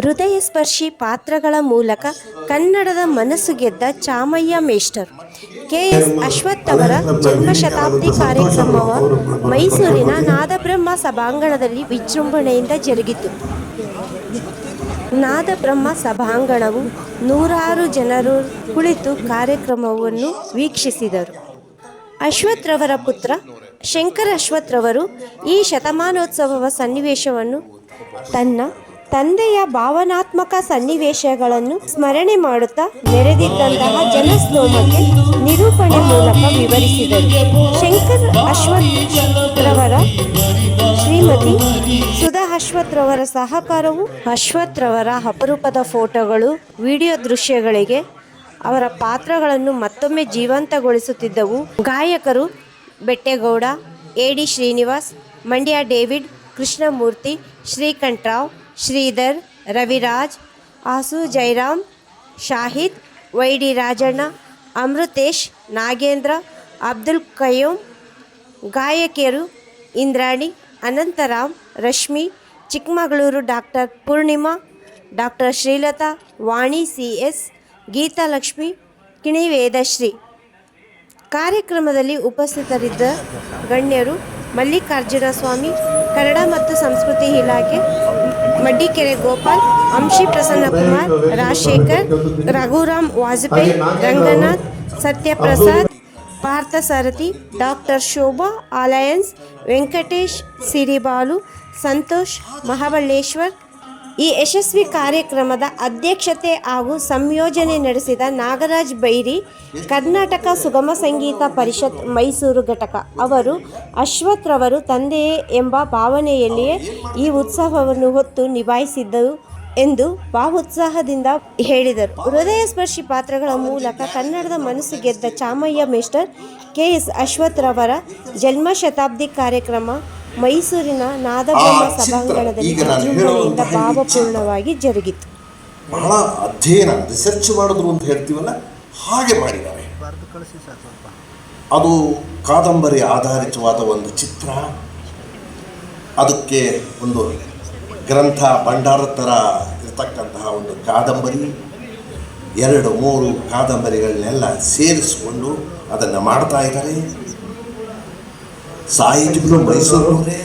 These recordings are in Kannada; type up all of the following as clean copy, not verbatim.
ಹೃದಯ ಸ್ಪರ್ಶಿ ಪಾತ್ರಗಳ ಮೂಲಕ ಕನ್ನಡದ ಮನಸ್ಸು ಗೆದ್ದ ಚಾಮಯ್ಯ ಮೇಷ್ಟರ್ ಕೆ.ಎಸ್. ಅಶ್ವಥ್ ಅವರ ಜನ್ಮಶತಾಬ್ದಿ ಕಾರ್ಯಕ್ರಮವ ಮೈಸೂರಿನ ನಾದಬ್ರಹ್ಮ ಸಭಾಂಗಣದಲ್ಲಿ ವಿಜೃಂಭಣೆಯಿಂದ ಜರುಗಿತು. ನಾದಬ್ರಹ್ಮ ಸಭಾಂಗಣವು ನೂರಾರು ಜನರು ಕುಳಿತು ಕಾರ್ಯಕ್ರಮವನ್ನು ವೀಕ್ಷಿಸಿದರು. ಅಶ್ವಥ್ ರವರ ಪುತ್ರ ಶಂಕರ್ ಅಶ್ವಥ್ ರವರು ಈ ಶತಮಾನೋತ್ಸವ ಸನ್ನಿವೇಶವನ್ನು ತನ್ನ ತಂದೆಯ ಭಾವನಾತ್ಮಕ ಸನ್ನಿವೇಶಗಳನ್ನು ಸ್ಮರಣೆ ಮಾಡುತ್ತಾ ನೆರೆದಿದ್ದಂತಹ ಜನಸ್ತೋಮಕ್ಕೆ ನಿರೂಪಣೆ ಮೂಲಕ ವಿವರಿಸಿದರು. ಶಂಕರ್ ಅಶ್ವಥ್ ರವರ ಶ್ರೀಮತಿ ಸುಧಾ ಅಶ್ವಥ್ ರವರ ಸಹಕಾರವು ಅಶ್ವಥ್ ರವರ ಅಪರೂಪದ ಫೋಟೋಗಳು, ವಿಡಿಯೋ ದೃಶ್ಯಗಳಿಗೆ ಅವರ ಪಾತ್ರಗಳನ್ನು ಮತ್ತೊಮ್ಮೆ ಜೀವಂತಗೊಳಿಸುತ್ತಿದ್ದವು. ಗಾಯಕರು Bettegowda, A D. Srinivas, Mandya David, Krishnamurthy, Srikantharao, Sridhar, Raviraj, Asu Jayaram, Shahid, Y D. Rajanna, Amruthesh, Nagendra, Abdul Qayyum. ಗಾಯಕಿಯರು Indrani, Anantharam, Rashmi, Chikkamagaluru doctor Poornima, doctor Srilatha, Vani C S., Geethalakshmi, Kini Vedashree. ಕಾರ್ಯಕ್ರಮದಲ್ಲಿ ಉಪಸ್ಥಿತರಿದ್ದ ಗಣ್ಯರು ಮಲ್ಲಿಕಾರ್ಜುನ ಸ್ವಾಮಿ, ಕನ್ನಡ ಮತ್ತು ಸಂಸ್ಕೃತಿ ಇಲಾಖೆ, ಮಡ್ಡಿಕೆರೆ ಗೋಪಾಲ್, ಅಂಶಿ ಪ್ರಸನ್ನಕುಮಾರ್, ರಾಜಶೇಖರ್, ರಘುರಾಮ್ ವಾಜಪೇಯಿ, ರಂಗನಾಥ್, ಸತ್ಯಪ್ರಸಾದ್, ಪಾರ್ಥಸಾರಥಿ, ಡಾಕ್ಟರ್ ಶೋಭಾ ಅಲಯನ್ಸ್, ವೆಂಕಟೇಶ್, ಸಿರಿಬಾಲು, ಸಂತೋಷ್, ಮಹಾಬಳ್ಳೇಶ್ವರ್. ಈ ಯಶಸ್ವಿ ಕಾರ್ಯಕ್ರಮದ ಅಧ್ಯಕ್ಷತೆ ಹಾಗೂ ಸಂಯೋಜನೆ ನಡೆಸಿದ ನಾಗರಾಜ್ ಬೈರಿ, ಕರ್ನಾಟಕ ಸುಗಮ ಸಂಗೀತ ಪರಿಷತ್ ಮೈಸೂರು ಘಟಕ ಅವರು ಅಶ್ವಥ್ ರವರು ತಂದೆಯೇ ಎಂಬ ಭಾವನೆಯಲ್ಲಿಯೇ ಈ ಉತ್ಸವವನ್ನು ಹೊತ್ತು ನಿಭಾಯಿಸಿದ್ದರು ಎಂದು ಭಾವೋತ್ಸಾಹದಿಂದ ಹೇಳಿದರು. ಹೃದಯ ಸ್ಪರ್ಶಿ ಪಾತ್ರಗಳ ಮೂಲಕ ಕನ್ನಡದ ಮನಸ್ಸು ಗೆದ್ದ ಚಾಮಯ್ಯ ಮೇಷ್ಟರ್ ಕೆ.ಎಸ್. ಅಶ್ವಥ್ ರವರ ಜನ್ಮಶತಾಬ್ದಿ ಕಾರ್ಯಕ್ರಮ ಮೈಸೂರಿನ ನಾದಬ್ರಹ್ಮ ಸಭಾಂಗಣದಲ್ಲಿ ವಿಜೃಂಭಣೆಯಿಂದ ಭಾವಪೂರ್ಣವಾಗಿ ಜರುಗಿತು. ಬಹಳ ಅಧ್ಯಯನ, ರಿಸರ್ಚ್ ಮಾಡಿದ್ರು ಅಂತ ಹೇಳ್ತೀವಲ್ಲ, ಹಾಗೆ ಮಾಡಿದ್ದಾರೆ. ಅದು ಕಾದಂಬರಿ ಆಧಾರಿತವಾದ ಒಂದು ಚಿತ್ರ, ಅದಕ್ಕೆ ಒಂದು ಗ್ರಂಥ ಭಂಡಾರ ಥರ ಇರತಕ್ಕಂತಹ ಒಂದು ಕಾದಂಬರಿ, 2-3 ಕಾದಂಬರಿಗಳನ್ನೆಲ್ಲ ಸೇರಿಸಿಕೊಂಡು ಅದನ್ನು ಮಾಡ್ತಾ ಇದ್ದಾರೆ. ಸಾಹಿತಿಗಳು ಮೈಸೂರವರೇ.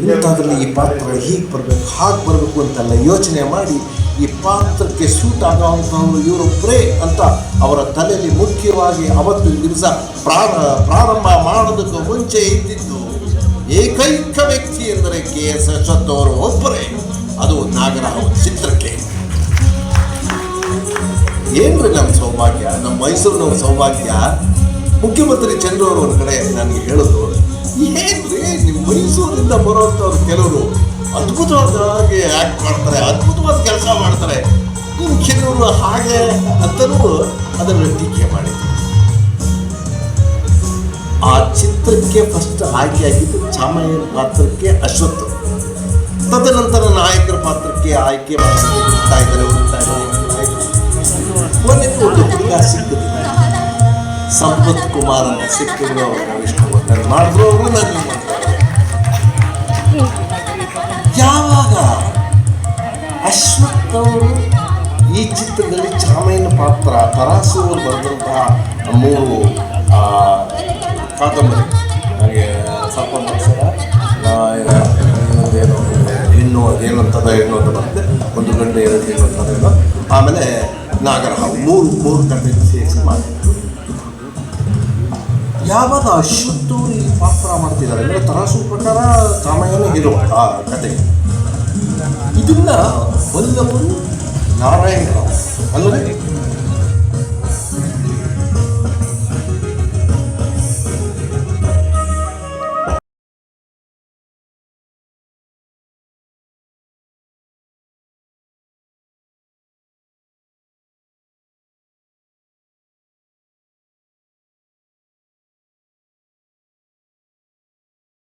ಇಂಥದ್ರಲ್ಲಿ ಈ ಪಾತ್ರ ಹೀಗೆ ಬರಬೇಕು, ಹಾಗೆ ಬರಬೇಕು ಅಂತೆಲ್ಲ ಯೋಚನೆ ಮಾಡಿ ಈ ಪಾತ್ರಕ್ಕೆ ಸೂಟ್ ಆಗೋವಂಥವ್ರು ಇವರೊಬ್ಬರೇ ಅಂತ ಅವರ ತಲೆಯಲ್ಲಿ ಮುಖ್ಯವಾಗಿ ಅವತ್ತಿನ ದಿವಸ ಪ್ರಾರಂಭ ಮಾಡೋದಕ್ಕೂ ಮುಂಚೆ ಇದ್ದಿದ್ದು ಏಕೈಕ ವ್ಯಕ್ತಿ ಎಂದರೆ ಕೆ.ಎಸ್. ಅಶ್ವಥ್ ಅವರು ಒಬ್ಬರೇ. ಅದು ನಾಗರಾವ್ ಚಿತ್ರಕ್ಕೆ. ಏನ್ರಿ ನಮ್ಮ ಸೌಭಾಗ್ಯ, ನಮ್ಮ ಮೈಸೂರಿನ ಸೌಭಾಗ್ಯ. ಮುಖ್ಯಮಂತ್ರಿ ಚಂದ್ರು ಅವರು ಒಂದು ಕಡೆ ನನಗೆ ಹೇಳಿದ್ರು, ಏನ್ರಿ ನಿಮ್ಮ ಮೈಸೂರಿಂದ ಬರೋಂಥವ್ರು ಕೆಲವರು ಅದ್ಭುತವಾಗಿ ಆ್ಯಕ್ಟ್ ಮಾಡ್ತಾರೆ, ಅದ್ಭುತವಾದ ಕೆಲಸ ಮಾಡ್ತಾರೆ, ಇನ್ನು ಕೆಲವರು ಹಾಗೆ ಅಂತಲೂ ಅದನ್ನು ಟೀಕೆ ಮಾಡಿದ್ರು. ಆ ಚಿತ್ರಕ್ಕೆ ಫಸ್ಟ್ ಆಯ್ಕೆಯಾಗಿದ್ದು ಚಾಮಯ್ಯ ಪಾತ್ರಕ್ಕೆ ಅಶ್ವಥ್. ತದನಂತರ ನಾಯಕರ ಪಾತ್ರಕ್ಕೆ ಆಯ್ಕೆ ಮಾಡ್ತಾ ಇದ್ದಾರೆ. ಕೊನೆಗೆ ಒಂದು ಹುಡುಗ ಸಿಕ್ಕಿದ್ರು, ಸಂಪತ್ ಕುಮಾರ್ ಅಂತ ಸಿಕ್ಕಿದ್ರು. ವಿಷ್ಣುವರ್ಧನ್ ಮಾಡಿದ್ರು, ಅವರು ನನಗೆ ಮಾಡ್ತಾರೆ. ಯಾವಾಗ ಅಶ್ವಥ್ ಅವರು ಈ ಚಿತ್ರದಲ್ಲಿ ಚಾಮಯ್ಯನ ಪಾತ್ರ, ತರಾಸು ಅವರು ಬರೆದಂತಹ 3 ಕಾದಂಬರಿ, ನನಗೆ ಸ್ವಲ್ಪ ಮನಸ್ಸರ ಇನ್ನೂ ಅದೇನಂತದ ಏನು ಅಂತ ಬರುತ್ತೆ, 1 ಗಂಟೆ 2 ಏನು ಅಂತದೇನೋ, ಆಮೇಲೆ ನಾಗರಹಾವು, 3 ಕಥೆ ಸೇರಿಸಿ ಮಾಡಿದ್ದಾರೆ. ಯಾವಾಗ ಅಶ್ವಥ್ ಅವರು ಈ ಪಾತ್ರ ಮಾಡ್ತಿದ್ದಾರೆ ಅಂದರೆ ತರಾಸು ಪ್ರಕಾರ ಚಾಮಯ್ಯನೇ ಹೀರೋ ಆ ಕಥೆಗೆ. ಇದನ್ನ ವಲ್ಲಭನ್ ನಾರಾಯಣರಾವ್ ಅಂದರೆ